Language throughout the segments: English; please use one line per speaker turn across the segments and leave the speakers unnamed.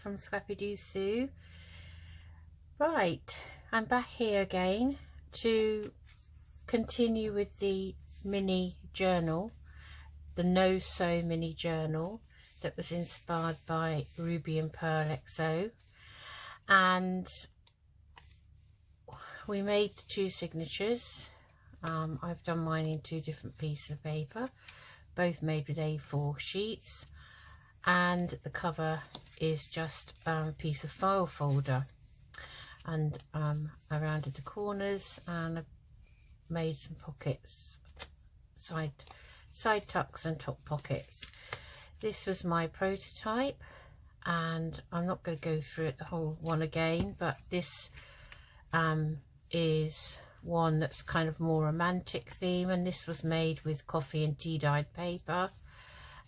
from Scrappy Doo Sue. Right, I'm back here again to continue with the mini journal, the No Sew mini journal that was inspired by Ruby and pearlxo, and we made the 2 signatures. I've done mine in 2 different pieces of paper, both made with A4 sheets, and the cover is just a piece of file folder, and I rounded the corners and I've made some pockets, side tucks and top pockets. This was my prototype, and I'm not going to go through it the whole one again, but this is one that's kind of more romantic theme, and this was made with coffee and tea dyed paper,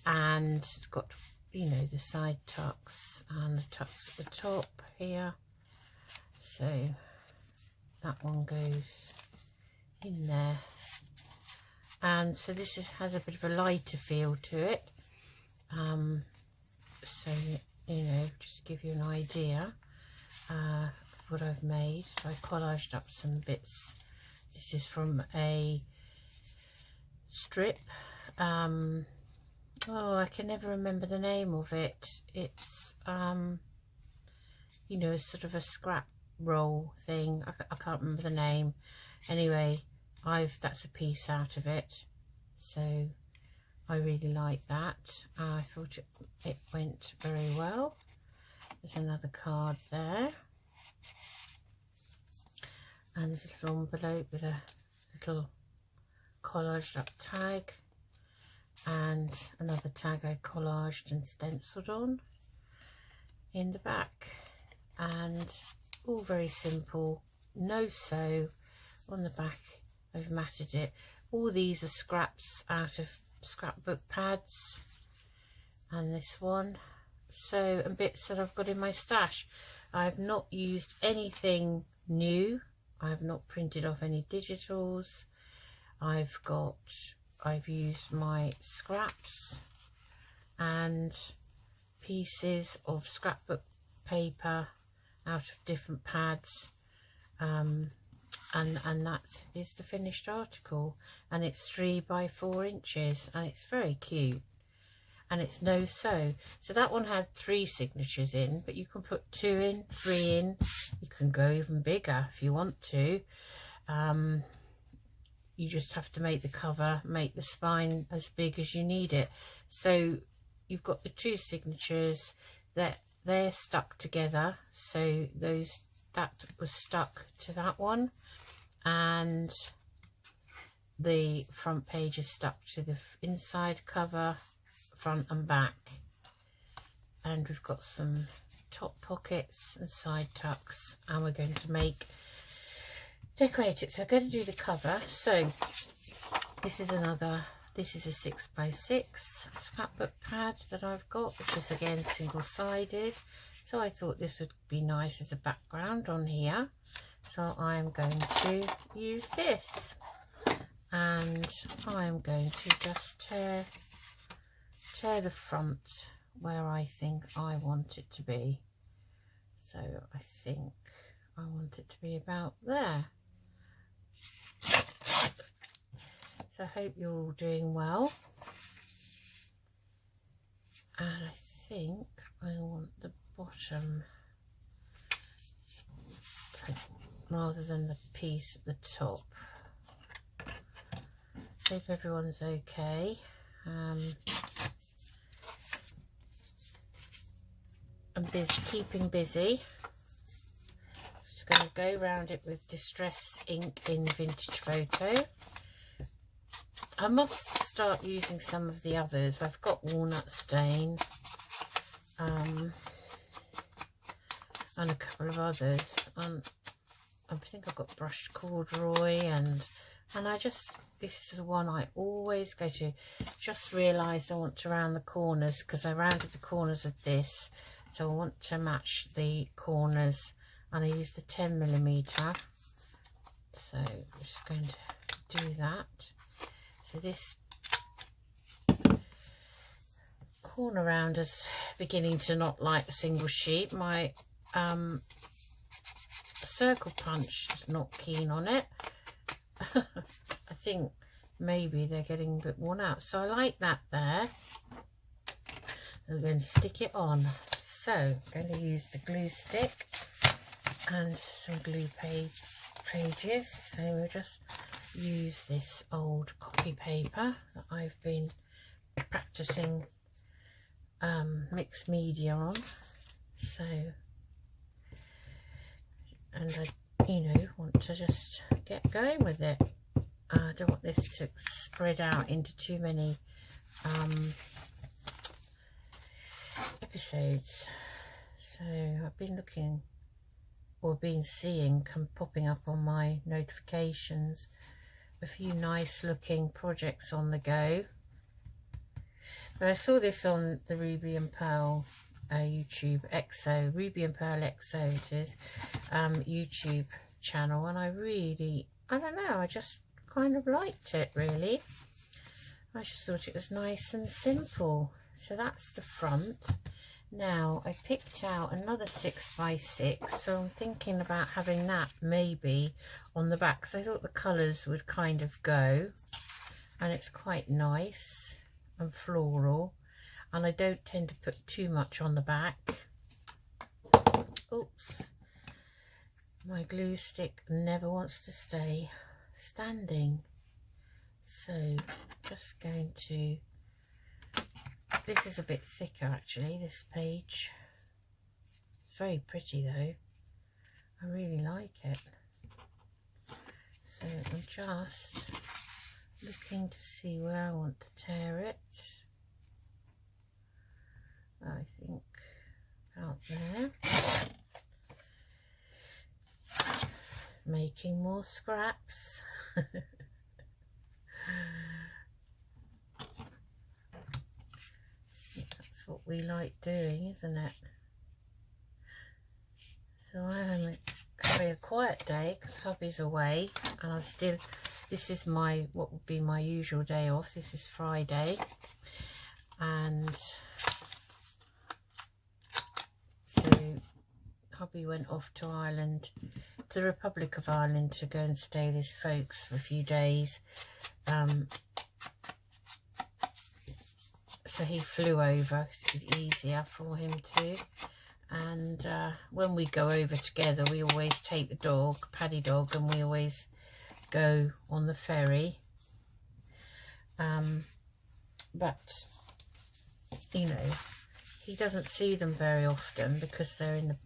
and it's got, you know, the side tucks and the tucks at the top here, so that one goes in there. And so this has a bit of a lighter feel to it, so, you know, just give you an idea of what I've made. So I collaged up some bits. This is from a strip. Oh, I can never remember the name of it. It's you know, sort of a scrap roll thing. I can't remember the name. Anyway, that's a piece out of it, so I really like that. I thought it went very well. There's another card there, and there's a little envelope with a little collaged up tag, and another tag I collaged and stenciled on in the back, and all very simple. No sew on the back. I've matted it. All these are scraps out of scrapbook pads, and this one, so, and bits that I've got in my stash. I've not used anything new. I've not printed off any digitals. I've used my scraps and pieces of scrapbook paper out of different pads, and that is the finished article, and it's 3 by 4 inches, and it's very cute, and it's no sew. So that one had 3 signatures in, but you can put 2 in, 3 in. You can go even bigger if you want to. You just have to make the cover, make the spine as big as you need it. So you've got the 2 signatures that they're stuck together, so that was stuck to that one, and the front page is stuck to the inside cover, front and back, and we've got some top pockets and side tucks, and we're going to decorate it. So I'm going to do the cover. So this is a 6 by 6 scrapbook pad that I've got, which is again single-sided. So I thought this would be nice as a background on here. So I'm going to use this, and I'm going to just tear the front where I think I want it to be. So I think I want it to be about there. So I hope you're all doing well, and I think I want the bottom rather than the piece at the top. Hope everyone's okay. I'm keeping busy. Just going to go around it with Distress ink in Vintage Photo. I must start using some of the others. I've got Walnut Stain, and a couple of others. I think I've got Brushed Corduroy, and this is the one I always go to. Just realised I want to round the corners, because I rounded the corners of this, so I want to match the corners, and I use the 10mm. So I'm just going to do that. So this corner rounder's beginning to not like a single sheet. My circle punch is not keen on it. I think maybe they're getting a bit worn out, so I like that there. We're going to stick it on. So I'm going to use the glue stick and some glue pages. So we'll just use this old copy paper that I've been practicing mixed media on. So, and I, you know, want to just get going with it. I don't want this to spread out into too many episodes. So I've been looking, or been seeing, popping up on my notifications, a few nice looking projects on the go. But I saw this on the Ruby and Pearl YouTube XO, Ruby and Pearl XO it is, YouTube channel, and I don't know, I just kind of liked it really. I just thought it was nice and simple. So that's the front. Now I picked out another 6x6, so I'm thinking about having that maybe on the back, so I thought the colours would kind of go, and it's quite nice and floral, and I don't tend to put too much on the back. Oops, my glue stick never wants to stay standing, so just going to, this is a bit thicker actually, this page. It's very pretty though, I really like it. So I'm just looking to see where I want to tear it. I think out there. Making more scraps. That's what we like doing, isn't it? So I'm having a quiet day because hubby's away, and I'm still, this is my, what would be my usual day off. This is Friday, and so hubby went off to Ireland, to the Republic of Ireland, to go and stay with his folks for a few days. So he flew over, it's easier for him to. And when we go over together, we always take the dog, Paddy dog, and we always go on the ferry. But, you know, he doesn't see them very often because they're in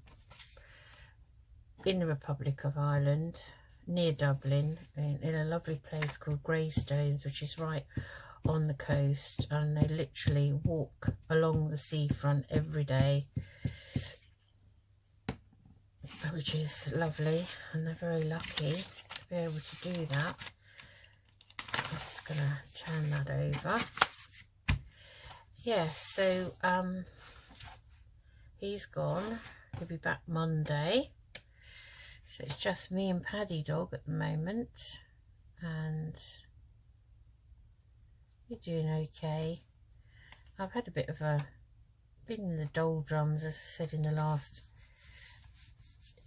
the Republic of Ireland, near Dublin, in a lovely place called Greystones, which is right on the coast, and they literally walk along the seafront every day, which is lovely, and they're very lucky to be able to do that. I'm just going to turn that over. Yeah, so he's gone. He'll be back Monday. So it's just me and Paddy dog at the moment, and you're doing okay. I've had a bit of been in the doldrums, as I said in the last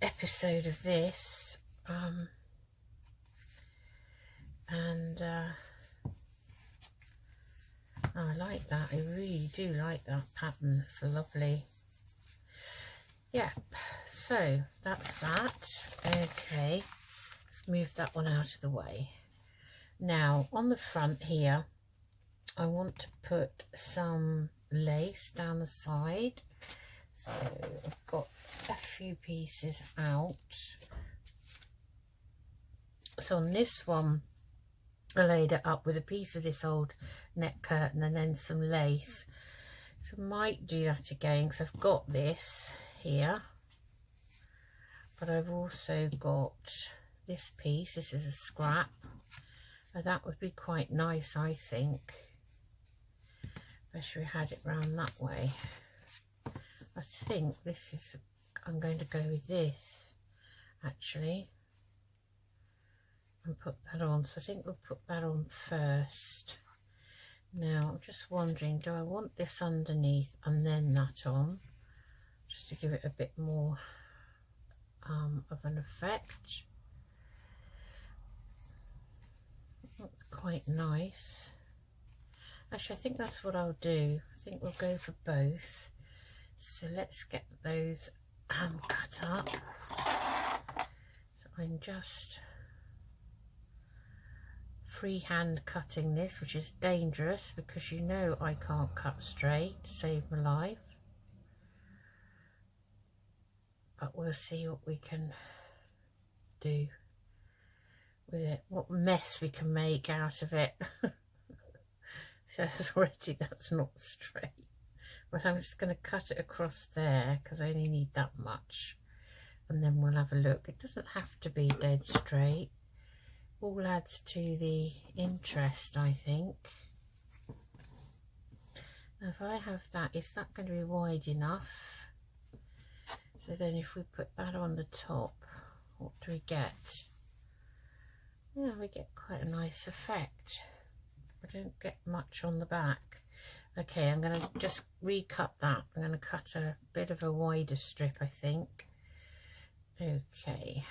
episode of this, and I like that. I really do like that pattern. It's a lovely, yeah. So that's that. Okay, let's move that one out of the way. Now on the front here, I want to put some lace down the side. So I've got a few pieces out. So on this one, I laid it up with a piece of this old net curtain and then some lace. So I might do that again, because I've got this here, but I've also got this piece. This is a scrap. And that would be quite nice, I think. Especially we had it round that way. I think this is, I'm going to go with this actually and put that on. So I think we'll put that on first. Now I'm just wondering, do I want this underneath and then that on, just to give it a bit more of an effect? That's quite nice. Actually, I think that's what I'll do. I think we'll go for both. So let's get those cut up. So I'm just freehand cutting this, which is dangerous because you know I can't cut straight to save my life. But we'll see what we can do with it, what mess we can make out of it. So that's not straight. But I'm just going to cut it across there because I only need that much. And then we'll have a look. It doesn't have to be dead straight. All adds to the interest, I think. Now if I have that, is that going to be wide enough? So then if we put that on the top, what do we get? Yeah, we get quite a nice effect. I don't get much on the back. Okay, I'm going to just recut that. I'm going to cut a bit of a wider strip, I think. Okay.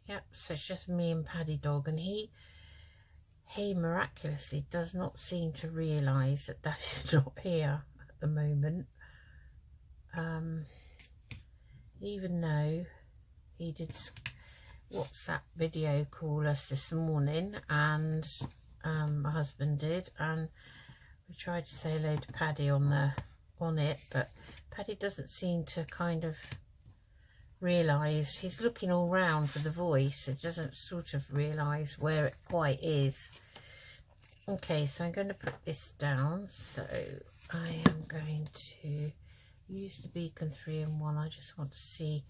Yep, so it's just me and Paddy Dog, and he miraculously does not seem to realise that that is not here at the moment. Even though he did WhatsApp video call us this morning, and my husband did, and we tried to say hello to Paddy on it, but Paddy doesn't seem to kind of realise. He's looking all round for the voice. It doesn't sort of realise where it quite is. Okay, so I'm going to put this down. So I am going to use the beacon 3-in-1. I just want to see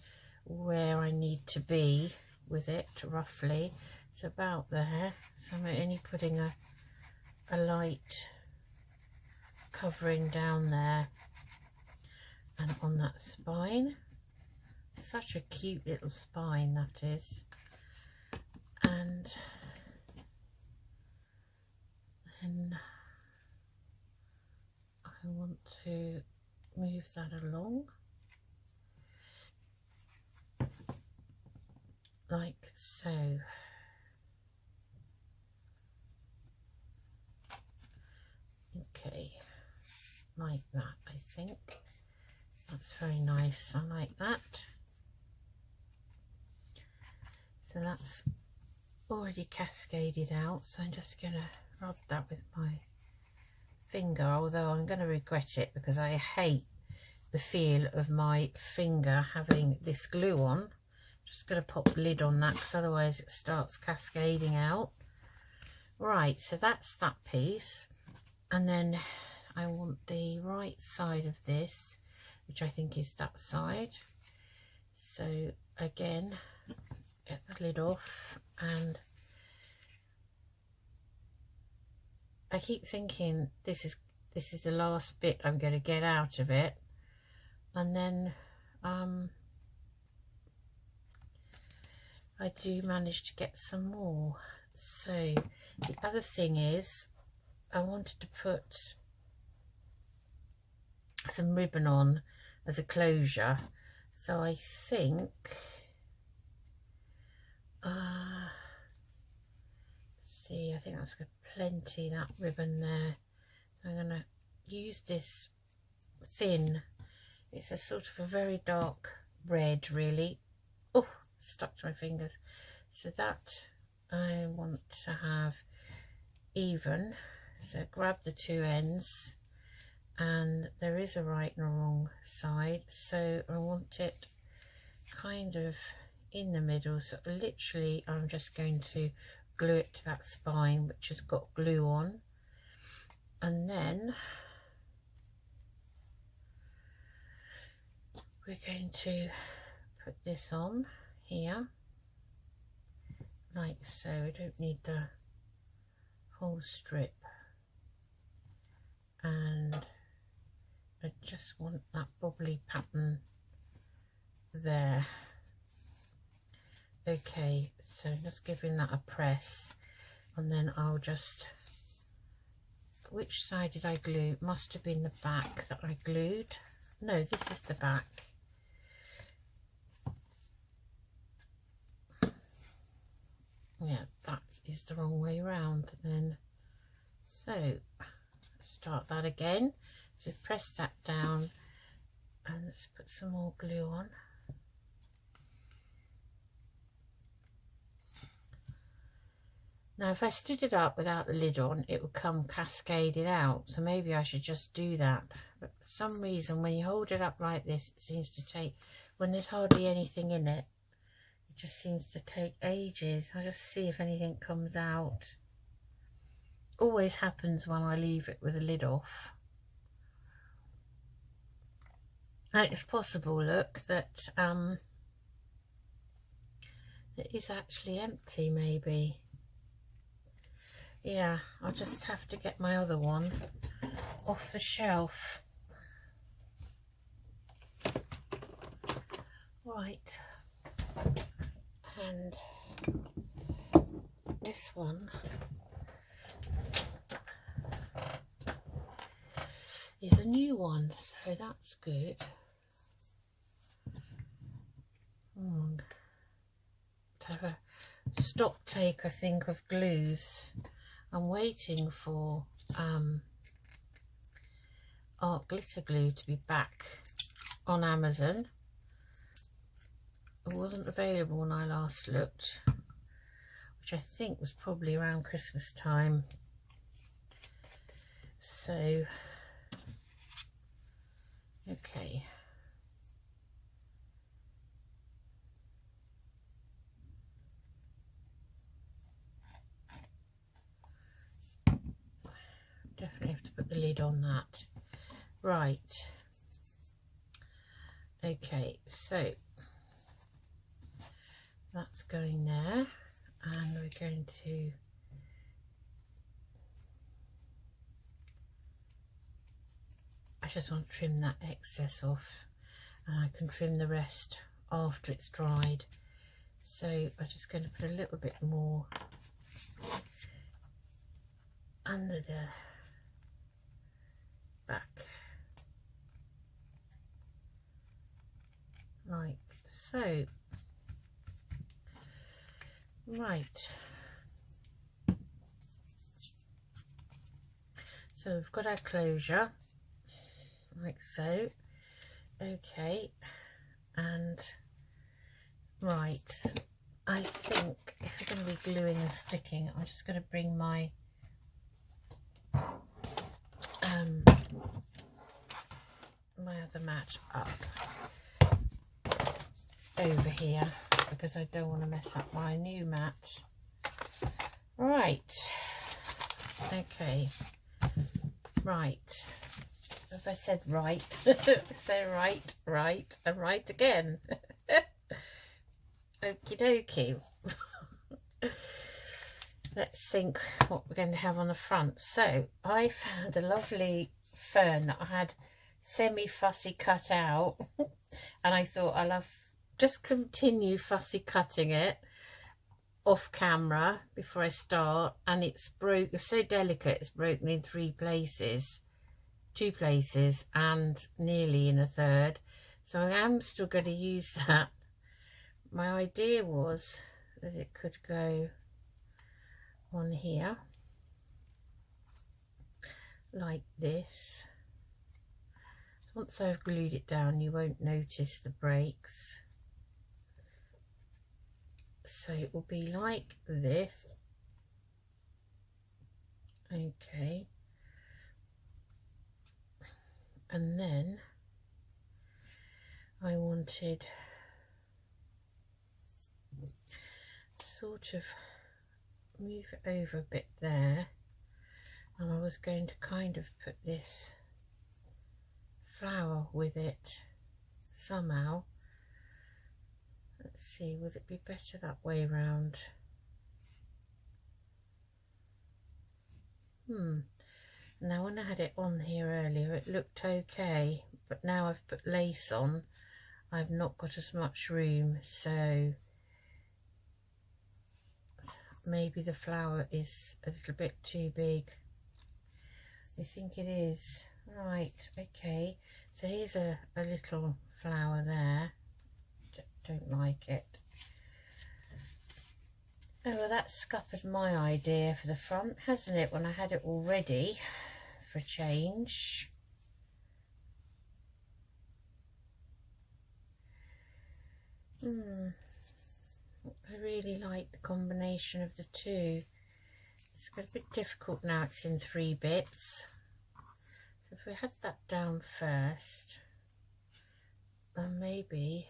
where I need to be with it roughly. It's about there. So I'm only putting a light covering down there and on that spine. Such a cute little spine that is. And then I want to move that along like so. Okay, like that. I think that's very nice. I like that. So that's already cascaded out, so I'm just going to rub that with my finger, although I'm going to regret it because I hate the feel of my finger having this glue on. Just going to pop the lid on that because otherwise it starts cascading out. Right, so that's that piece, and then I want the right side of this, which I think is that side. So again, get the lid off, and I keep thinking this is the last bit I'm going to get out of it, and then I do manage to get some more. So the other thing is I wanted to put some ribbon on as a closure, so I think I think that's got plenty, that ribbon there. So I'm going to use this thin, it's a sort of a very dark red really. Oh, stuck to my fingers. So that I want to have even, so grab the two ends, and there is a right and a wrong side, so I want it kind of in the middle. So literally I'm just going to glue it to that spine which has got glue on, and then we're going to put this on here like so. I don't need the whole strip, and I just want that bobbly pattern there. Okay, so just giving that a press, and then I'll just, which side did I glue? It must have been the back that I glued. No, this is the back. Yeah, that is the wrong way around then. So start that again. So press that down and let's put some more glue on. Now if I stood it up without the lid on, it would come cascaded out, so maybe I should just do that. But for some reason when you hold it up like this, it seems to take, when there's hardly anything in it, it just seems to take ages. I'll just see if anything comes out. Always happens when I leave it with the lid off. Now it's possible, look, that it is actually empty maybe. Yeah, I'll just have to get my other one off the shelf. Right, and this one is a new one, so that's good. To have a stock take, I think, of glues. I'm waiting for art glitter glue to be back on Amazon. It wasn't available when I last looked, which I think was probably around Christmas time. So, okay. Definitely have to put the lid on that. Right. Okay, so that's going there, and we're going to I just want to trim that excess off, and I can trim the rest after it's dried. So I'm just going to put a little bit more under the back, like so. Right, so we've got our closure like so. Okay, and right, I think if we're going to be gluing and sticking, I'm just going to bring my my other mat up over here, because I don't want to mess up my new mat. Right, okay, right, if I said right, say right, and right again. Okie dokie. Let's think what we're going to have on the front. So I found a lovely fern that I had semi-fussy cut out, and I thought I'll just continue fussy cutting it off camera before I start, and it's so delicate, it's broken in 2 places and nearly in a third, so I am still going to use that. My idea was that it could go on here like this. Once I've glued it down, you won't notice the breaks, so it will be like this. Okay, and then I wanted sort of move it over a bit there, and I was going to kind of put this flower with it somehow. Let's see, would it be better that way round? Now when I had it on here earlier it looked okay, but now I've put lace on, I've not got as much room, so maybe the flower is a little bit too big. I think it is. Right, okay. So here's a little flower there. Don't like it. Oh, well, that's scuppered my idea for the front, hasn't it, when I had it all ready for a change. I really like the combination of the two. It's a bit difficult now, it's in 3 bits. So if we had that down first, then maybe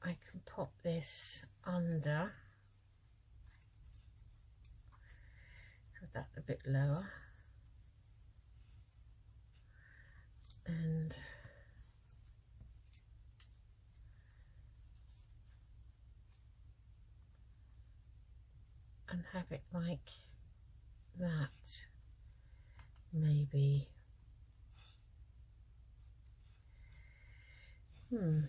I can pop this under. Put that a bit lower. And have it like that, maybe. I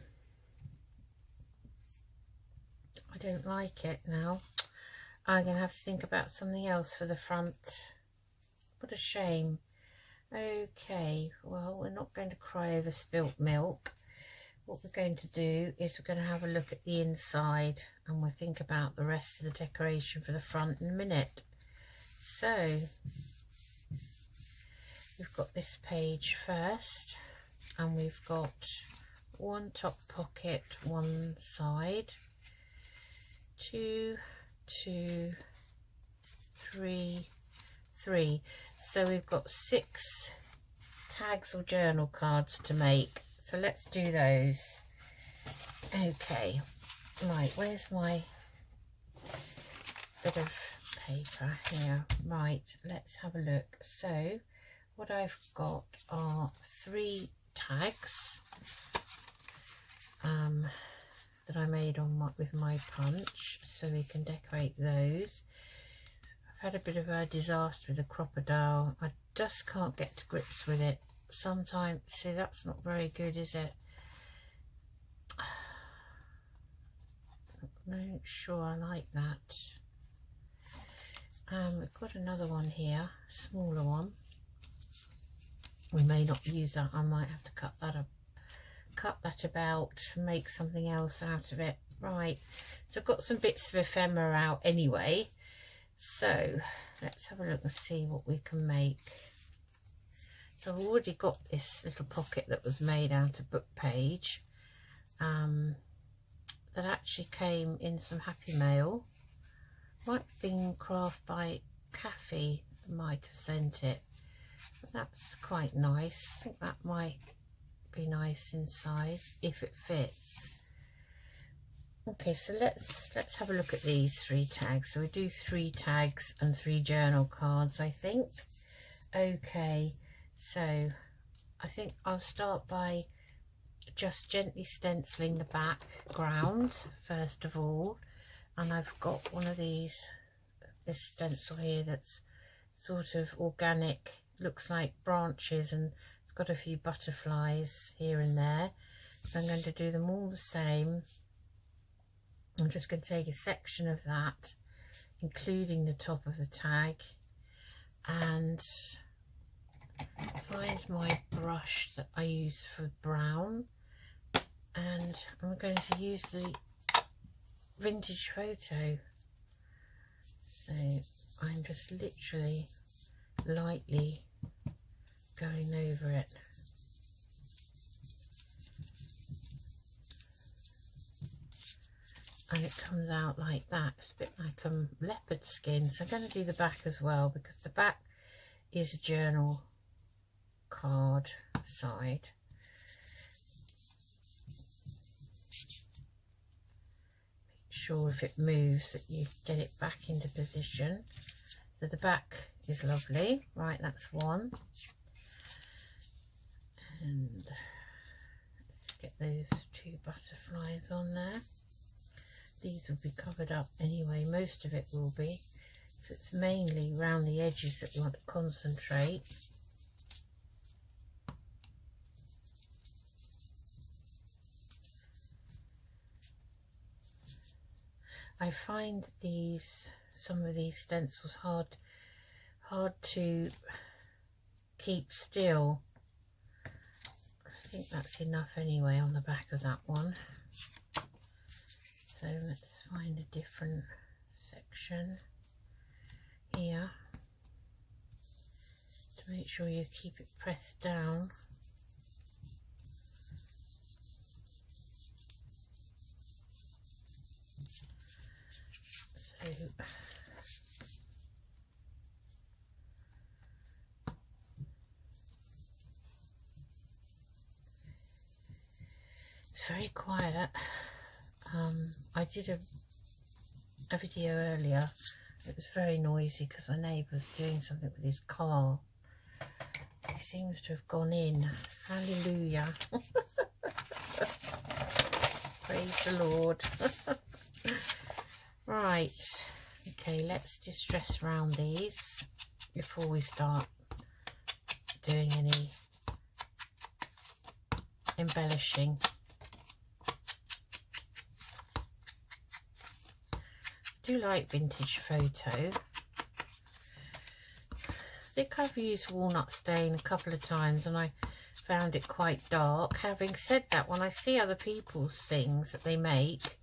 don't like it now. I'm going to have to think about something else for the front. What a shame. Okay, well, we're not going to cry over spilt milk. What we're going to do is we're going to have a look at the inside, and we'll think about the rest of the decoration for the front in a minute. So we've got this page first, and we've got one top pocket one side, 2, 2, 3, 3. So we've got 6 tags or journal cards to make. So let's do those. Okay, right, where's my bit of paper here? Right, let's have a look. So what I've got are 3 tags that I made on with my punch, so we can decorate those. I've had a bit of a disaster with the crocodile. I just can't get to grips with it. Sometimes, see, that's not very good, is it? I'm not sure I like that. We've got another one here, smaller one. We may not use that. I might have to cut that about, make something else out of it. Right, so I've got some bits of ephemera out anyway, so let's have a look and see what we can make. So I've already got this little pocket that was made out of book page, that actually came in some Happy Mail. Might have been craft by Kathy, might have sent it, but that's quite nice. I think that might be nice inside if it fits. Okay, so let's have a look at these 3 tags. So we do 3 tags and 3 journal cards, I think. Okay, so I think I'll start by just gently stenciling the background first of all, and I've got one of this stencil here that's sort of organic, looks like branches, and it's got a few butterflies here and there, so I'm going to do them all the same. I'm just going to take a section of that, including the top of the tag, and find my brush that I use for brown, and I'm going to use the vintage photo. So I'm just literally lightly going over it. And it comes out like that. It's a bit like leopard skin. So I'm going to do the back as well, because the back is a journal card side. Make sure if it moves that you get it back into position. So the back is lovely. Right, that's one. And let's get those 2 butterflies on there. These will be covered up anyway, most of it will be. So it's mainly around the edges that we want to concentrate. I find some of these stencils hard to keep still. I think that's enough anyway on the back of that one. So let's find a different section here to make sure you keep it pressed down. So it's very quiet. I did a video earlier. It was very noisy because my neighbour was doing something with his car. He seems to have gone in. Hallelujah. Praise the Lord. Right. Okay, let's distress around these before we start doing any embellishing. I do like vintage photo. I think I've used walnut stain a couple of times and I found it quite dark. Having said that, when I see other people's things that they make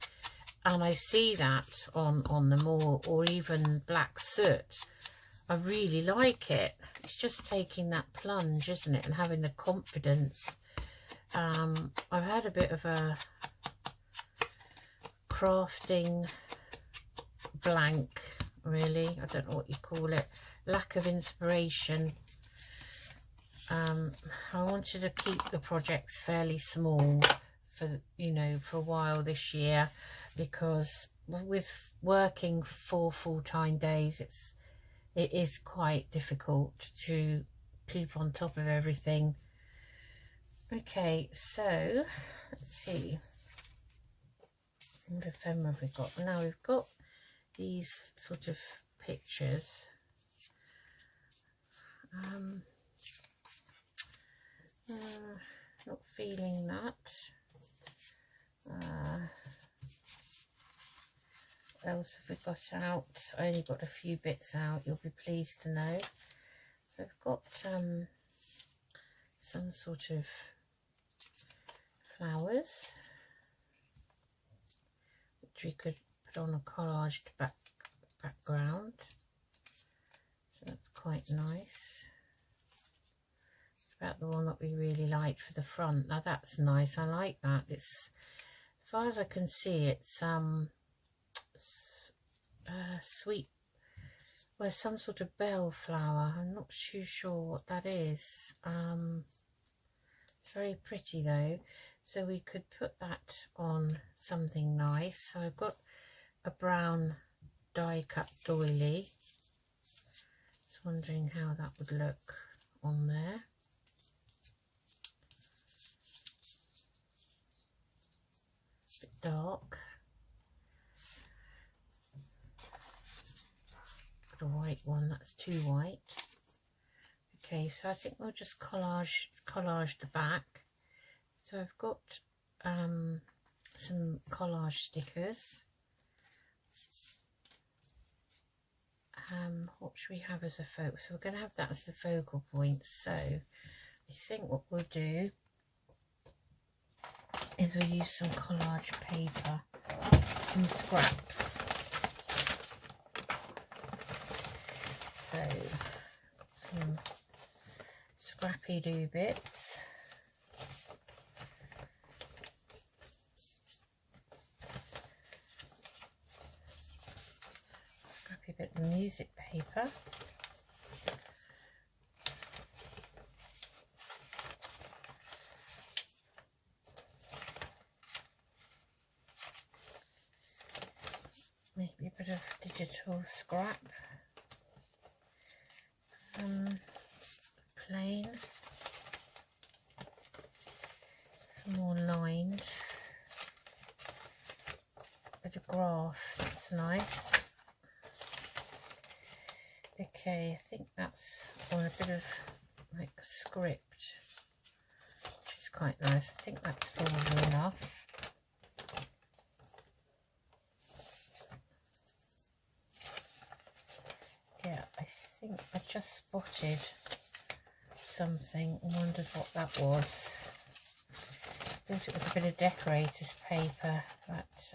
and I see that on them, or even black soot, I really like it. It's just taking that plunge, isn't it, and having the confidence. I've had a bit of a crafting blank, really. I don't know what you call it. Lack of inspiration. I wanted to keep the projects fairly small for, you know, for a while this year, because with working 4 full-time days, it is quite difficult to keep on top of everything. Okay, so let's see. What ephemera have we got? Now we've got these sort of pictures. Not feeling that. What else have we got out? I only got a few bits out, you'll be pleased to know. So I've got some sort of flowers, which we could put on a collaged background. So that's quite nice. It's about the one that we really liked for the front. Now that's nice, I like that. It's, as far as I can see, it's sweet, well, some sort of bell flower. I'm not too sure what that is. It's very pretty though, so we could put that on something nice. So I've got a brown die cut doily. Just wondering how that would look on there. A bit dark. Got a white one, that's too white. Okay, so I think we'll just collage the back. So I've got some collage stickers. What should we have as a focal? So we're going to have that as the focal point. So I think what we'll do is we'll use some collage paper, some scraps. So some scrappy do bits. Scrappy bit of music paper. Maybe a bit of digital scrap. Plain. Some more lined. Bit of graph, that's nice. Okay, I think that's on a bit of like script, which is quite nice. I think that's probably enough. just spotted something and wondered what that was. Thought it was a bit of decorator's paper, but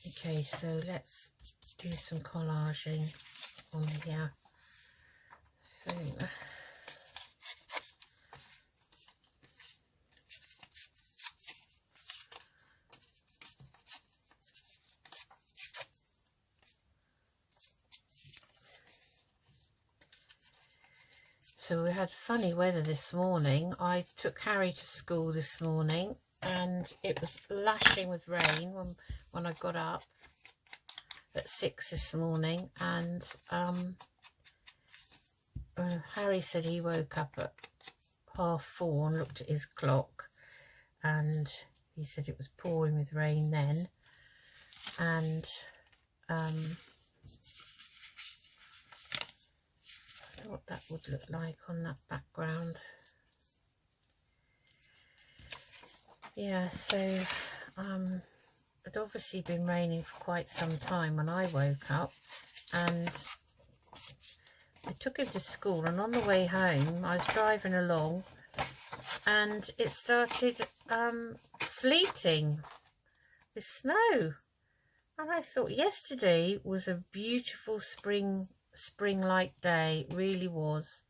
okay, so let's do some collaging on here. So we had funny weather this morning. I took Harry to school this morning and it was lashing with rain when I got up at 6 this morning, and Harry said he woke up at 4:30 and looked at his clock, and he said it was pouring with rain then, and I don't know what that would look like on that background. Yeah, so it'd obviously been raining for quite some time when I woke up, and I took him to school, and on the way home I was driving along and it started sleeting with snow, and I thought yesterday was a beautiful spring-like day. It really was.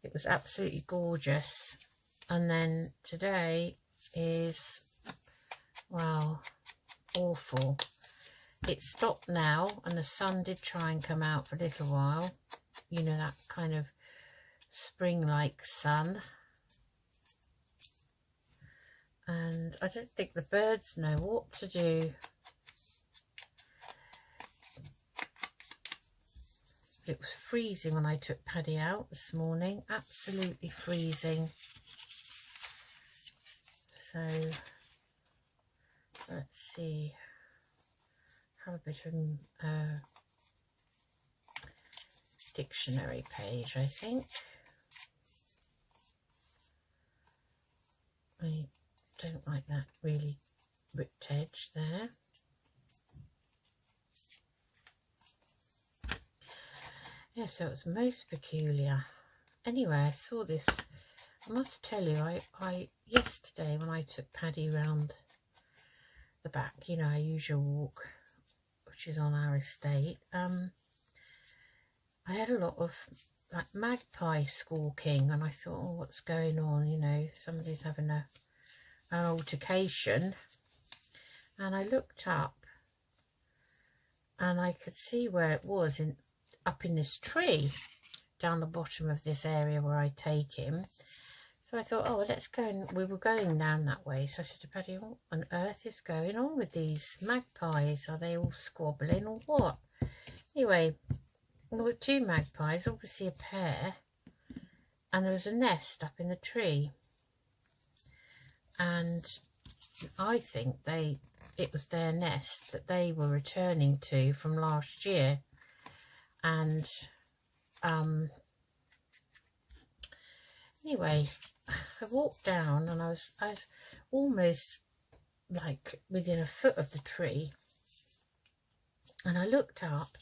It was absolutely gorgeous, and then today is, well, awful. It stopped now and the sun did try and come out for a little while, you know, that kind of spring-like sun, and I don't think the birds know what to do. It was freezing when I took Paddy out this morning, absolutely freezing. So let's see, have a bit of dictionary page, I think. I don't like that really ripped edge there. Yeah, so it was most peculiar. Anyway, I saw this. I must tell you, I yesterday when I took Paddy round the back, you know, our usual walk, which is on our estate, I had a lot of like magpie squawking, and I thought, oh, what's going on? You know, somebody's having an altercation. And I looked up and I could see where it was, up in this tree down the bottom of this area where I take him. So I thought, oh, let's go, and we were going down that way. So I said to Paddy, what on earth is going on with these magpies? Are they all squabbling or what? Anyway, there were two magpies, obviously a pair, and there was a nest up in the tree. And I think it was their nest that they were returning to from last year. And anyway, I walked down and I was almost like within a foot of the tree, and I looked up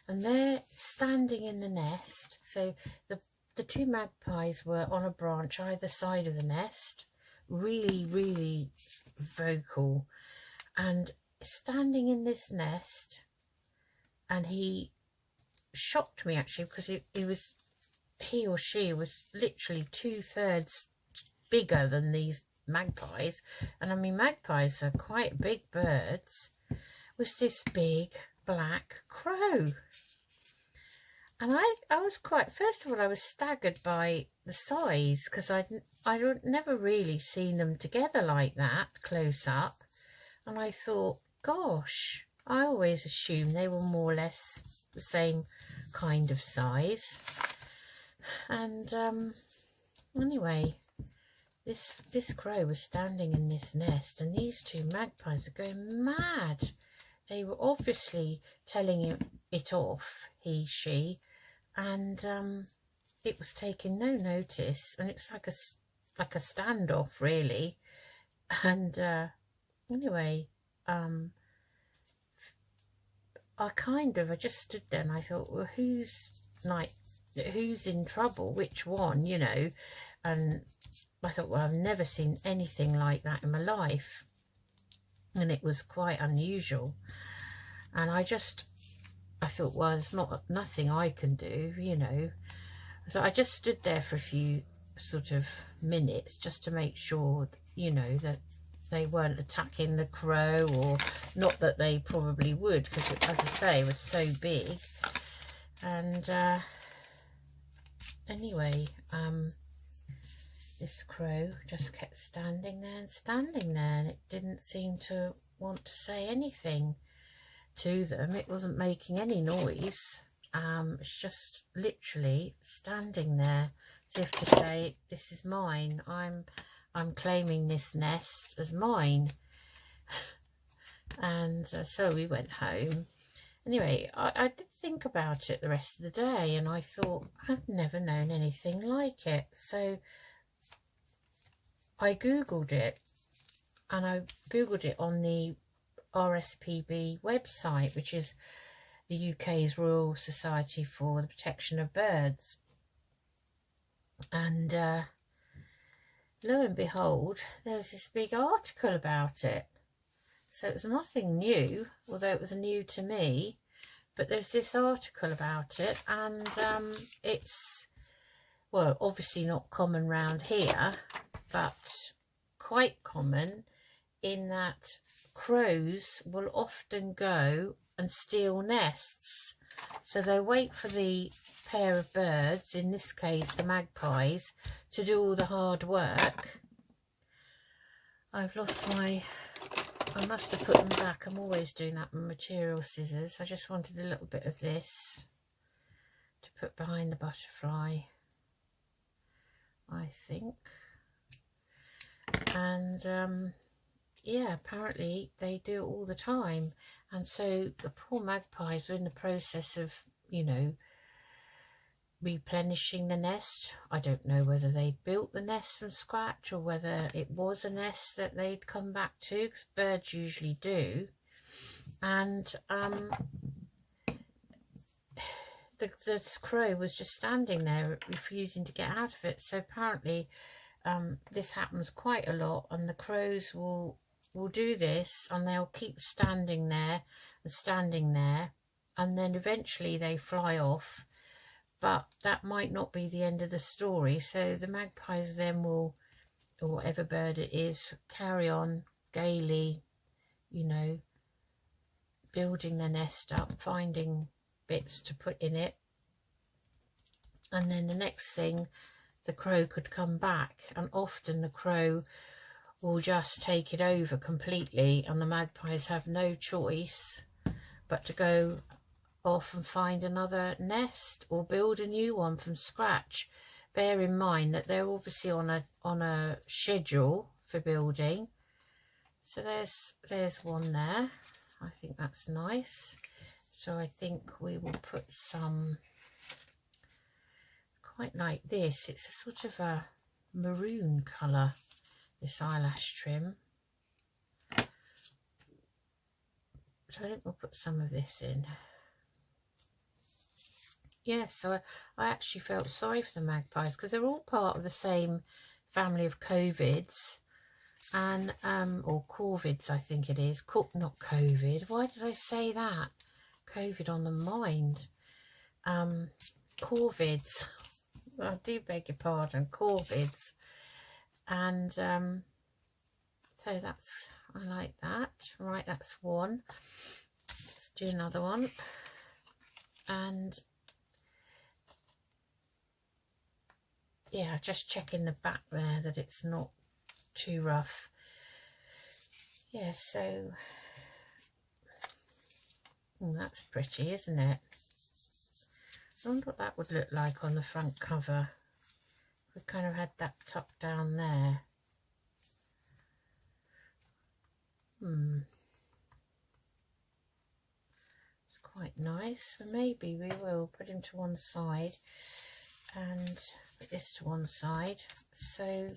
and they're standing in the nest. So the two magpies were on a branch either side of the nest, really, really vocal, and standing in this nest. And he shocked me actually, because he or she was literally 2/3 bigger than these magpies. And I mean, magpies are quite big birds. Was this big black crow. And I was quite, first of all, I was staggered by the size, because I'd never really seen them together like that, close up. And I thought, gosh, I always assumed they were more or less the same kind of size. And anyway, this crow was standing in this nest, and these two magpies are going mad. They were obviously telling it off, he, she, and it was taking no notice, and it's like a standoff really. And anyway, I just stood there and I thought, well, who's in trouble, which one, you know? And I thought, well, I've never seen anything like that in my life, and it was quite unusual. And I thought, well, there's nothing I can do, you know. So I just stood there for a few sort of minutes just to make sure, you know, that they weren't attacking the crow, or not that they probably would, because as I say, it was so big. And anyway, this crow just kept standing there and standing there, and it didn't seem to want to say anything to them. It wasn't making any noise. It's just literally standing there as if to say, this is mine. I'm claiming this nest as mine. And so we went home. Anyway, I did think about it the rest of the day, and I thought, I've never known anything like it. So I googled it, and I googled it on the RSPB website, which is the UK's Royal Society for the Protection of Birds. And lo and behold, there was this big article about it. So it was nothing new, although it was new to me, but there's this article about it, and it's, well, obviously not common round here, but quite common in that crows will often go and steal nests. So they wait for the pair of birds, in this case the magpies, to do all the hard work. I've lost my, I must have put them back. I'm always doing that with material scissors. I just wanted a little bit of this to put behind the butterfly, I think. And yeah, apparently they do it all the time. And so the poor magpies were in the process of, you know, replenishing the nest. I don't know whether they built the nest from scratch or whether it was a nest that they'd come back to, because birds usually do. And the crow was just standing there refusing to get out of it. So apparently this happens quite a lot, and the crows will do this, and they'll keep standing there and standing there, and then eventually they fly off. But that might not be the end of the story. So the magpies then will, or whatever bird it is, carry on gaily, you know, building their nest up, finding bits to put in it. And then the next thing, the crow could come back, and often the crow will just take it over completely, and the magpies have no choice but to go off and find another nest or build a new one from scratch. Bear in mind that they're obviously on a schedule for building. So there's one there. I think that's nice. So I think we will put some, quite like this. It's a sort of a maroon colour, this eyelash trim. So I think we'll put some of this in. Yes, so I actually felt sorry for the magpies, because they're all part of the same family of corvids, and or corvids, I think it is. Not COVID. Why did I say that? COVID on the mind. Corvids. I do beg your pardon. Corvids. And so that's, I like that. Right, that's one. Let's do another one. And yeah, just checking the back there that it's not too rough. Yeah, so that's pretty, isn't it? I wonder what that would look like on the front cover. We kind of had that tucked down there. It's quite nice. So maybe we will put him to one side and put this to one side. So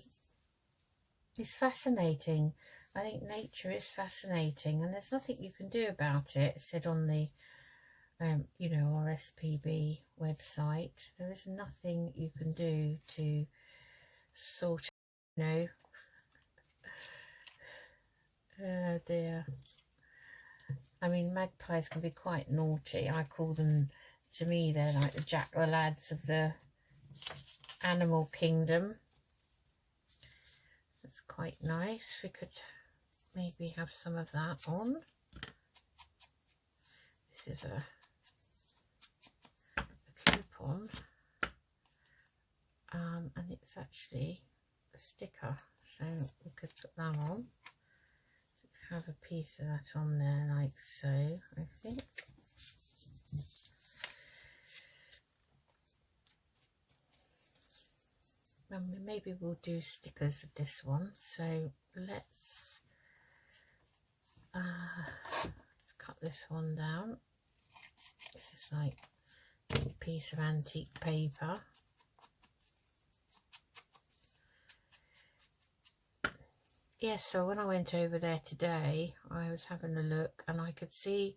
it's fascinating. I think nature is fascinating, and there's nothing you can do about it. It said on the you know, our SPB website. There is nothing you can do to sort, you know. Oh dear. I mean, magpies can be quite naughty. I call them, to me, they're like the jackal lads of the animal kingdom. That's quite nice. We could maybe have some of that on. This is a coupon, and it's actually a sticker, so we could put that on. Have a piece of that on there like so, I think. And maybe we'll do stickers with this one. So let's cut this one down. This is like a piece of antique paper. Yes, so when I went over there today, I was having a look and I could see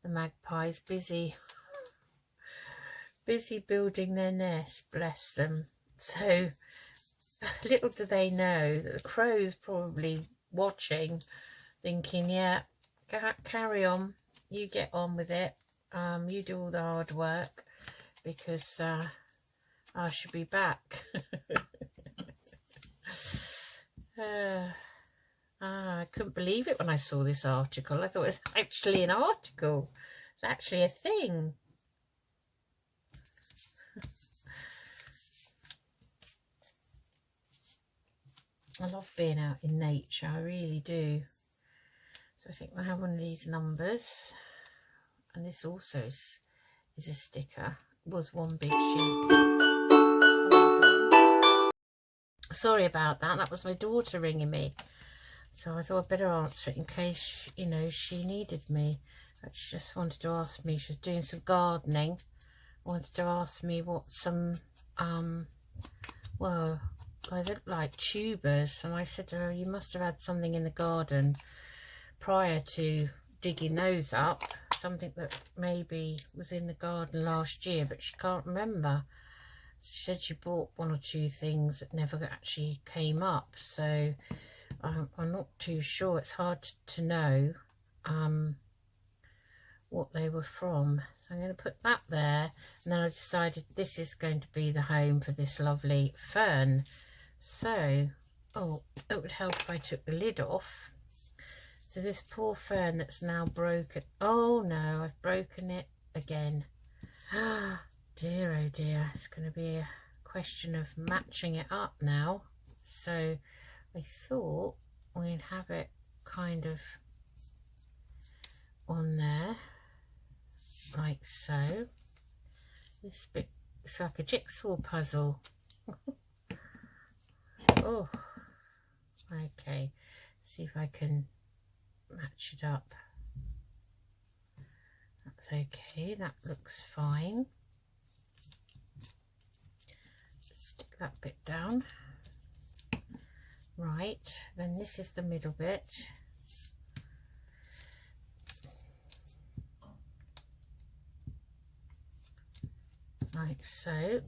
the magpies busy building their nest, bless them. So little do they know that the crow's probably watching, thinking, yeah, carry on, you get on with it, you do all the hard work, because I should be back. I couldn't believe it when I saw this article. I thought it was actually an article. It's actually a thing. I love being out in nature, I really do. So I think we'll have one of these numbers. And this also is a sticker. It was one big sheet. Sorry about that. That was my daughter ringing me. So I thought I'd better answer it in case, you know, she needed me. She just wanted to ask me, she was doing some gardening, wanted to ask me what some, well, they look like tubers. And I said to her, you must have had something in the garden prior to digging those up. Something that maybe was in the garden last year, but she can't remember. She said she bought one or two things that never actually came up. So I'm not too sure. It's hard to know what they were from. So I'm going to put that there. And then I decided this is going to be the home for this lovely fern. So, oh, it would help if I took the lid off. So this poor fern that's now broken. Oh no, I've broken it again. Ah, dear, oh dear. It's going to be a question of matching it up now. So I thought we'd have it kind of on there, like so. This bit, it's like a jigsaw puzzle. Oh, okay. See if I can match it up. That's okay, that looks fine. Stick that bit down. Right, then this is the middle bit. Like so.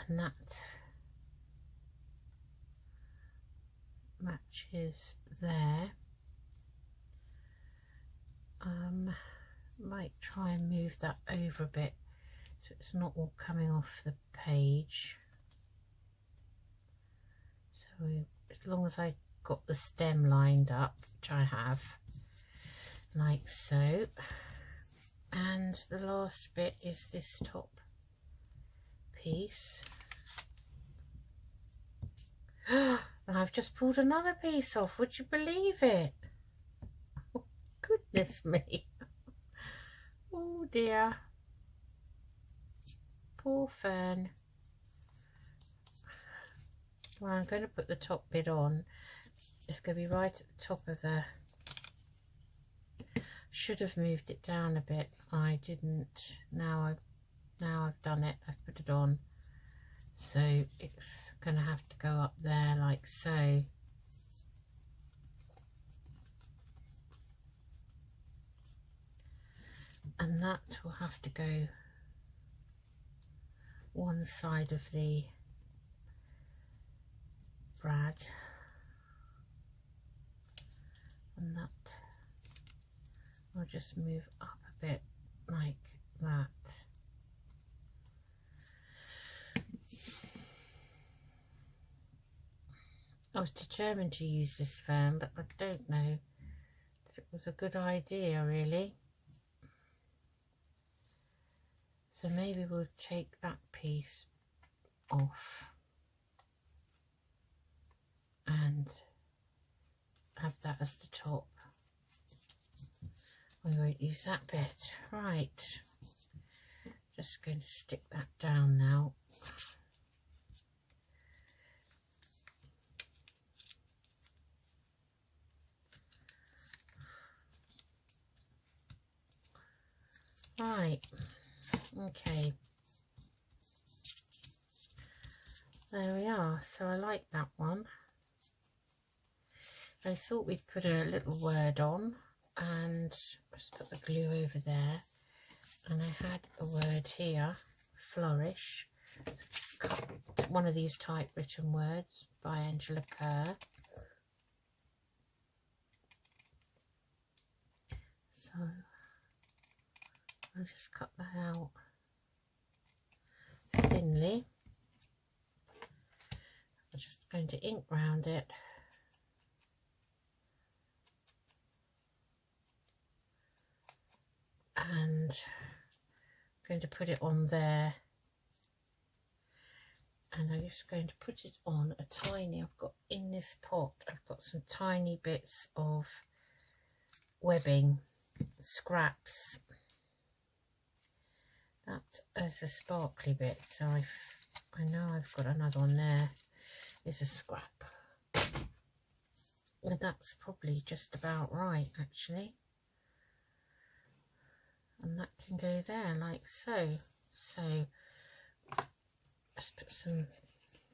And that matches there. Might try and move that over a bit so it's not all coming off the page. So as long as I got the stem lined up, which I have, like so. And the last bit is this top piece. And I've just pulled another piece off. Would you believe it? Oh, goodness me. Oh dear. Poor fern. Well, I'm going to put the top bit on. It's going to be right at the top of the... Should have moved it down a bit. I didn't. Now I've done it. I've put it on. So it's going to have to go up there like so. and that will have to go one side of the brad, and that will just move up a bit like that. I was determined to use this fern, but I don't know if it was a good idea really. So maybe we'll take that piece off and have that as the top. We won't use that bit. Right, just going to stick that down now. Right, okay, there we are. So I like that one. I thought we'd put a little word on, and just put the glue over there, and I had a word here, flourish. So just cut one of these typewritten words by Angela Kerr. So I'll just cut that out thinly. I'm just going to ink round it. And I'm going to put it on there. And I'm just going to put it on a tiny, I've got in this pot, I've got some tiny bits of webbing, scraps. That is a sparkly bit, so I know I've got another one there. It's a scrap. And that's probably just about right actually. And that can go there like so. So just put some,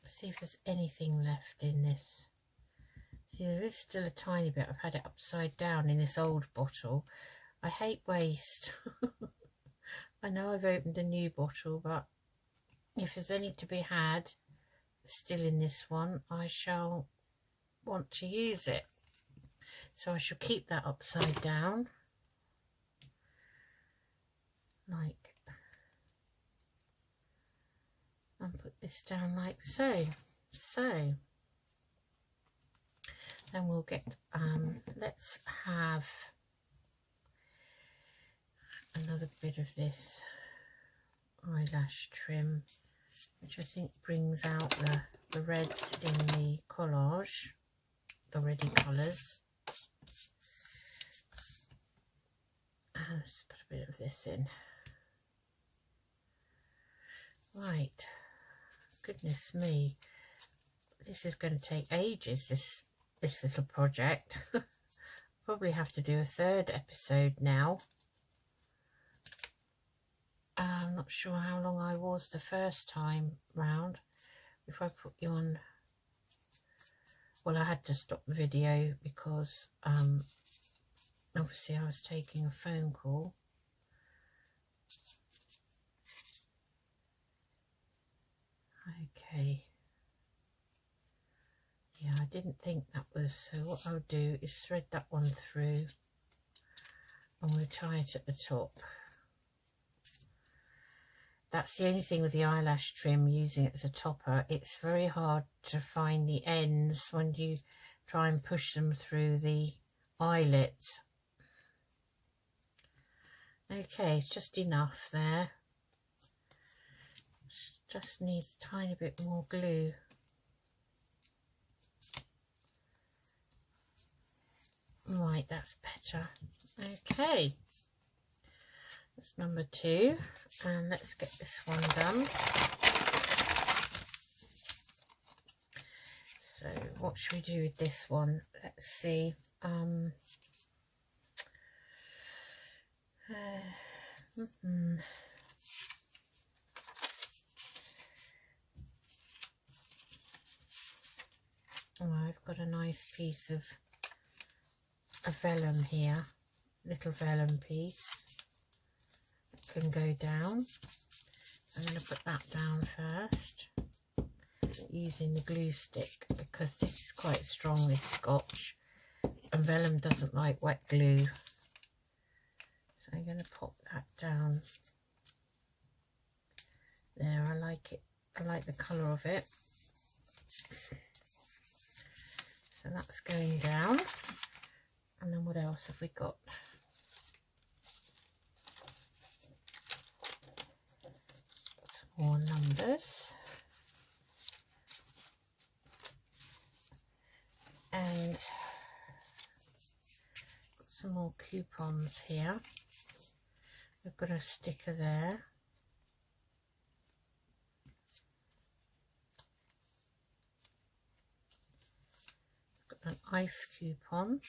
see if there's anything left in this. See, there is still a tiny bit. I've had it upside down in this old bottle. I hate waste. I know I've opened a new bottle, but if there's any to be had still in this one, I shall want to use it. So I shall keep that upside down, like, and put this down like so. So then we'll get, let's have another bit of this eyelash trim, which I think brings out the reds in the collage, the ready colours. And let's put a bit of this in. Right, goodness me, this is going to take ages, this little project. Probably have to do a third episode now. I'm not sure how long I was the first time round. If I put you on, well, I had to stop the video because obviously I was taking a phone call. Okay. Yeah, I didn't think that was, so what I'll do is thread that one through and we'll tie it at the top. That's the only thing with the eyelash trim, using it as a topper. It's very hard to find the ends when you try and push them through the eyelets. Okay, it's just enough there. Just needs a tiny bit more glue. Right, that's better. Okay, that's number 2, and let's get this one done. So what should we do with this one? Let's see. Oh, I've got a nice piece of a vellum here, little vellum piece. can go down. So I'm going to put that down first using the glue stick, because this is quite strong, this scotch, and vellum doesn't like wet glue. So I'm going to pop that down there. I like it, I like the colour of it. So that's going down. And then what else have we got? Some more numbers. And got some more coupons here. We've got a sticker there. Got an ice coupon.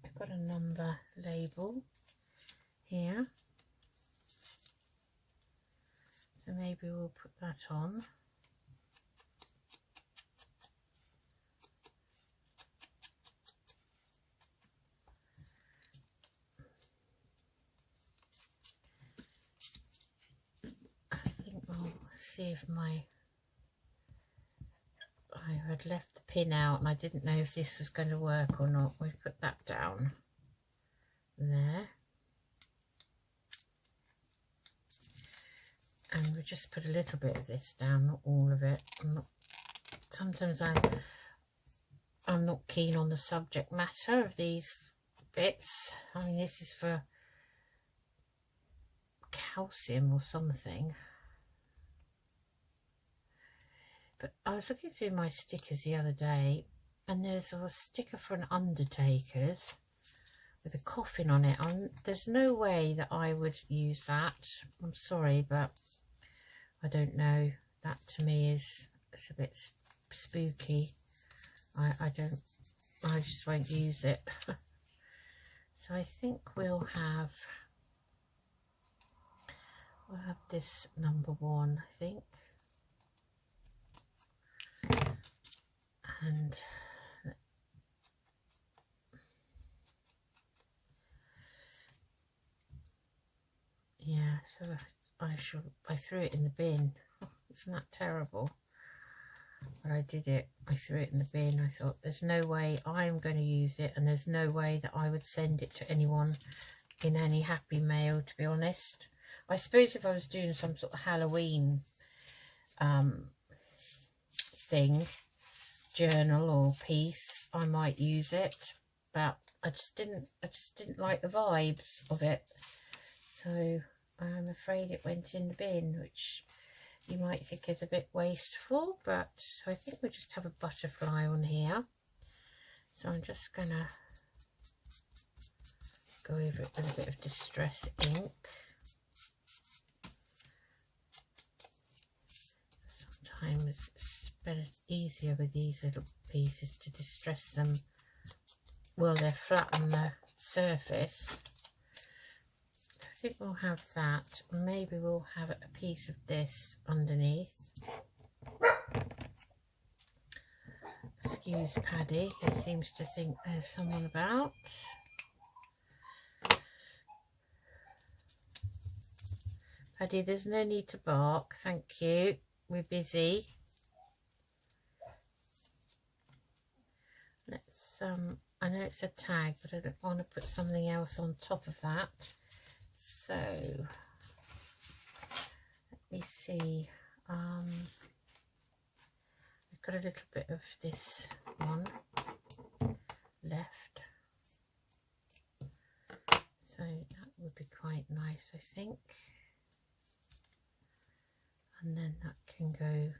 I've got a number label here, so maybe we'll put that on. I think we'll see if I had left the pin out and I didn't know if this was going to work or not. We put that down there. And we just put a little bit of this down, not all of it. Sometimes I'm not keen on the subject matter of these bits. I mean, this is for calcium or something. But I was looking through my stickers the other day, and there's a sticker for an undertaker's with a coffin on it. There's no way that I would use that. I'm sorry, but I don't know. That to me it's a bit spooky. I just won't use it. So I think we'll have this number 1, I think. And yeah, so I threw it in the bin. Isn't that terrible? But I did it. I threw it in the bin. I thought, there's no way I'm going to use it, and there's no way that I would send it to anyone in any happy mail, to be honest. I suppose if I was doing some sort of Halloween thing, journal or piece, I might use it, but I just didn't like the vibes of it, so I'm afraid it went in the bin, which you might think is a bit wasteful, but I think we'll just have a butterfly on here. So I'm just gonna go over it with a bit of distress ink. Sometimes it's better, easier with these little pieces to distress them while they're flat on the surface. So I think we'll have that. Maybe we'll have a piece of this underneath. Excuse Paddy, he seems to think there's someone about. Paddy, there's no need to bark, thank you. We're busy. Let's I know it's a tag, but I don't want to put something else on top of that. So let me see. I've got a little bit of this one left, so that would be quite nice, I think. And then that can go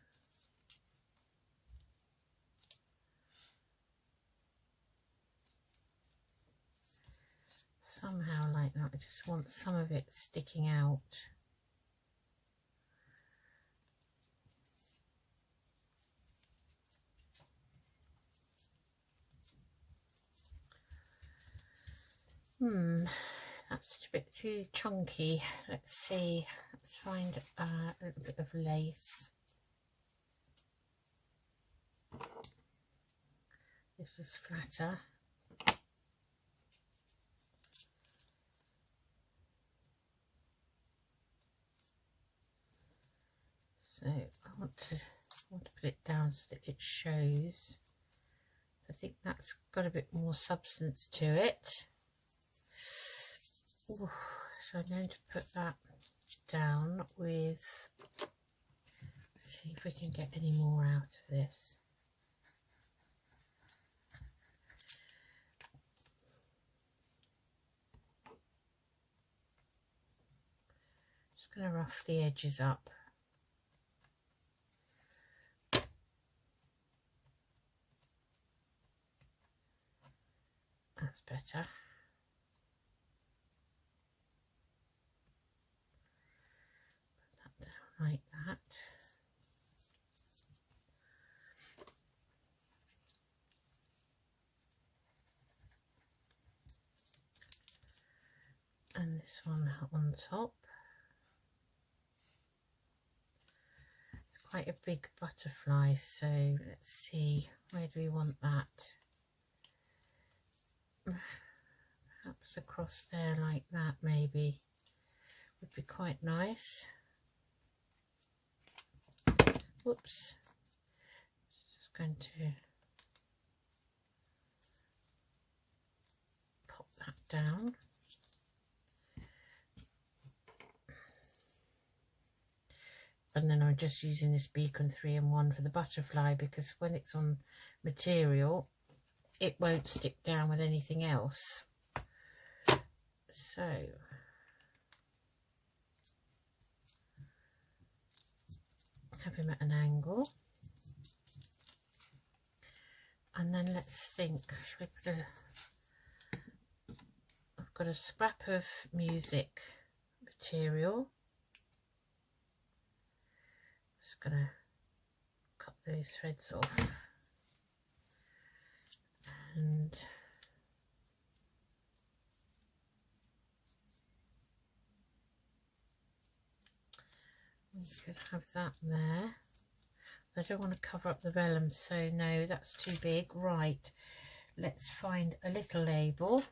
somehow like that. I just want some of it sticking out. That's a bit too chunky. Let's see, let's find a little bit of lace. This is flatter. So I want to put it down so that it shows. I think that's got a bit more substance to it. Ooh, so I'm going to put that down with, let's see if we can get any more out of this. Just going to rough the edges up. That's better. Put that down like that. And this one on top. It's quite a big butterfly, so let's see, where do we want that? Perhaps across there like that maybe would be quite nice. Whoops, just going to pop that down. And then I'm just using this beacon 3-in-1 for the butterfly, because when it's on material it won't stick down with anything else. So have him at an angle, and then let's think, should we put I've got a scrap of music material. Just gonna cut those threads off, and we could have that there. I don't want to cover up the vellum, so no, that's too big. Right, let's find a little label.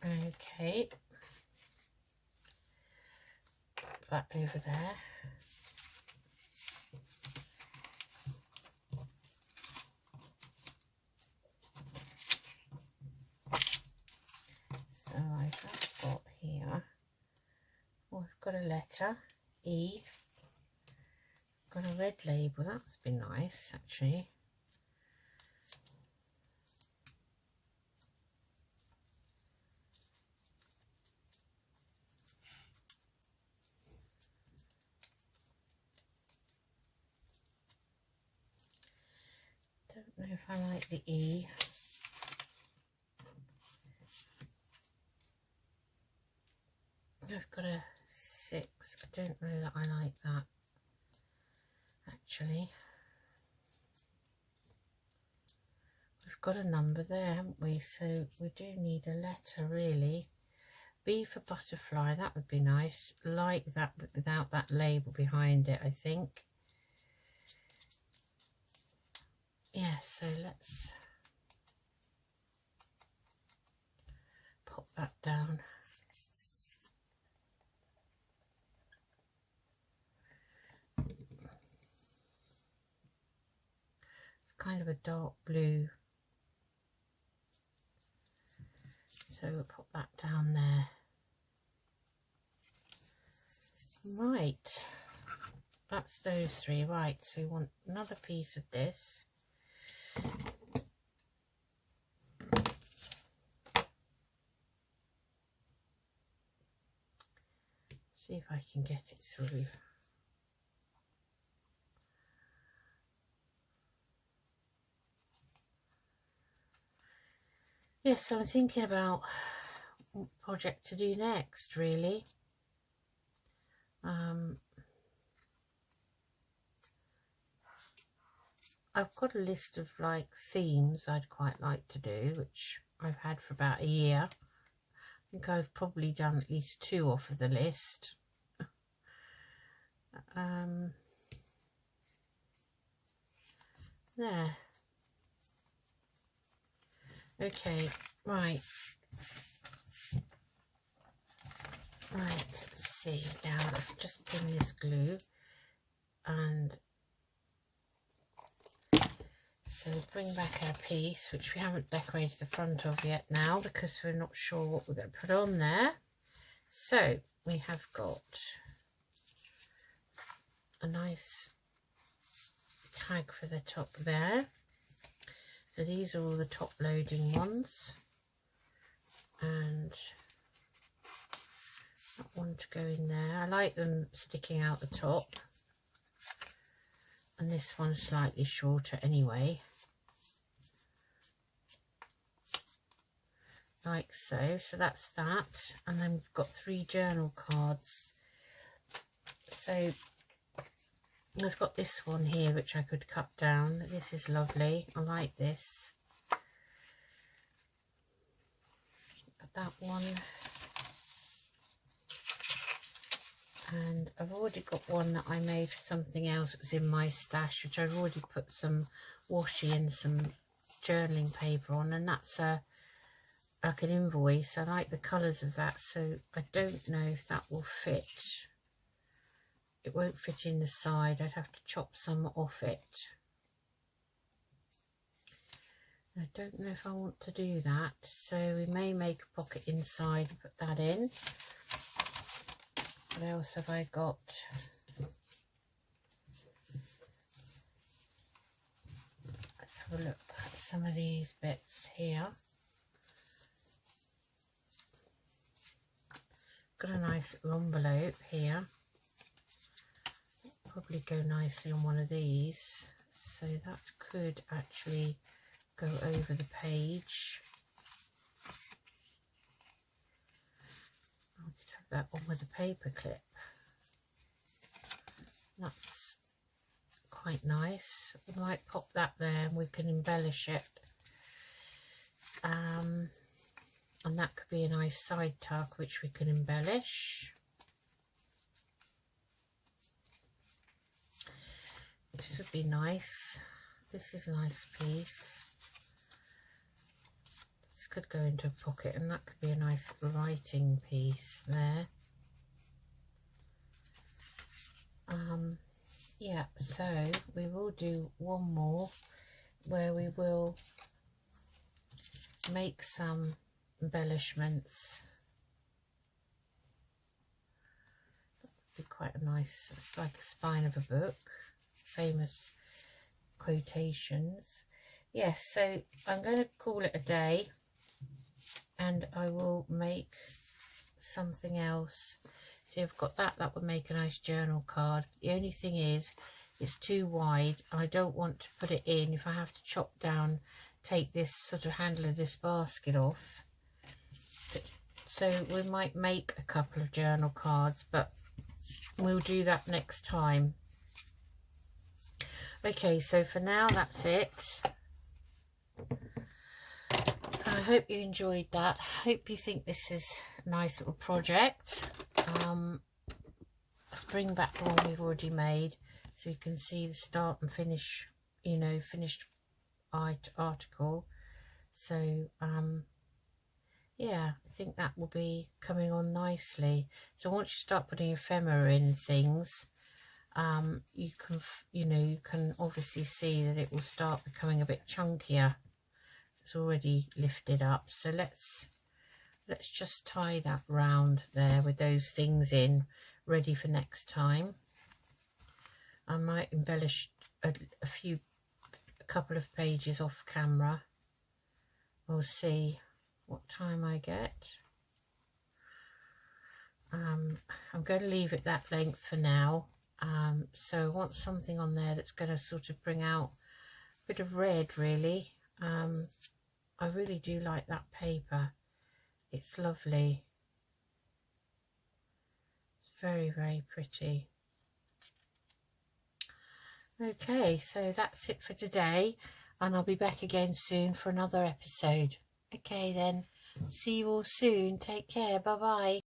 Okay, put that over there. So I've got here, oh, I've got a letter E, got a red label. That's been nice actually. Don't know if I like the E. I've got a 6. I don't know that I like that actually. We've got a number there, haven't we? So we do need a letter really. B for butterfly, that would be nice. Like that, but without that label behind it, I think. Yeah, so let's pop that down. It's kind of a dark blue, so we'll pop that down there. Right, that's those 3. Right, so we want another piece of this. See if I can get it through. Yes, so I'm thinking about what project to do next, really. I've got a list of like themes I'd quite like to do, which I've had for about a year. I think I've probably done at least 2 off of the list. There. Okay, right. Let's see. Now let's just pin this glue, and so bring back our piece, which we haven't decorated the front of yet now because we're not sure what we're going to put on there. So we have got a nice tag for the top there. So these are all the top loading ones, and that one to go in there. I like them sticking out the top, and this one's slightly shorter anyway, like so. So that's that, and then we've got 3 journal cards. So I've got this one here which I could cut down. This is lovely, I like this. Got that one, and I've already got one that I made for something else that was in my stash, which I've already put some washi and some journaling paper on, and that's like an invoice. I like the colours of that, so I don't know if that will fit. It won't fit in the side. I'd have to chop some off it. I don't know if I want to do that, so we may make a pocket inside and put that in. What else have I got? Let's have a look at some of these bits here. Got a nice little envelope here. Probably go nicely on one of these, so that could actually go over the page. I could have that on with a paper clip. That's quite nice. We might pop that there and we can embellish it, and that could be a nice side tuck which we can embellish. This would be nice. This is a nice piece. This could go into a pocket, and that could be a nice writing piece there. Yeah, so we will do one more where we will make some embellishments. That would be quite a nice, it's like a spine of a book. Famous quotations. Yes, so I'm going to call it a day, and I will make something else. See, I've got that would make a nice journal card. The only thing is it's too wide. I don't want to put it in. If I have to chop down, take this sort of handle of this basket off. So we might make a couple of journal cards, but we'll do that next time. Okay, so for now that's it. I hope you enjoyed that. I hope you think this is a nice little project. Let's bring back the one we've already made so you can see the start and finish, you know, finished article. So yeah, I think that will be coming on nicely. So once you start putting ephemera in things, you can obviously see that it will start becoming a bit chunkier. It's already lifted up, so let's just tie that round there with those things in, ready for next time. I might embellish a couple of pages off camera. We'll see what time I get. I'm going to leave it that length for now. So I want something on there that's going to sort of bring out a bit of red, really. I really do like that paper. It's lovely. It's very, very pretty. Okay, so that's it for today, and I'll be back again soon for another episode. Okay then, see you all soon. Take care. Bye bye.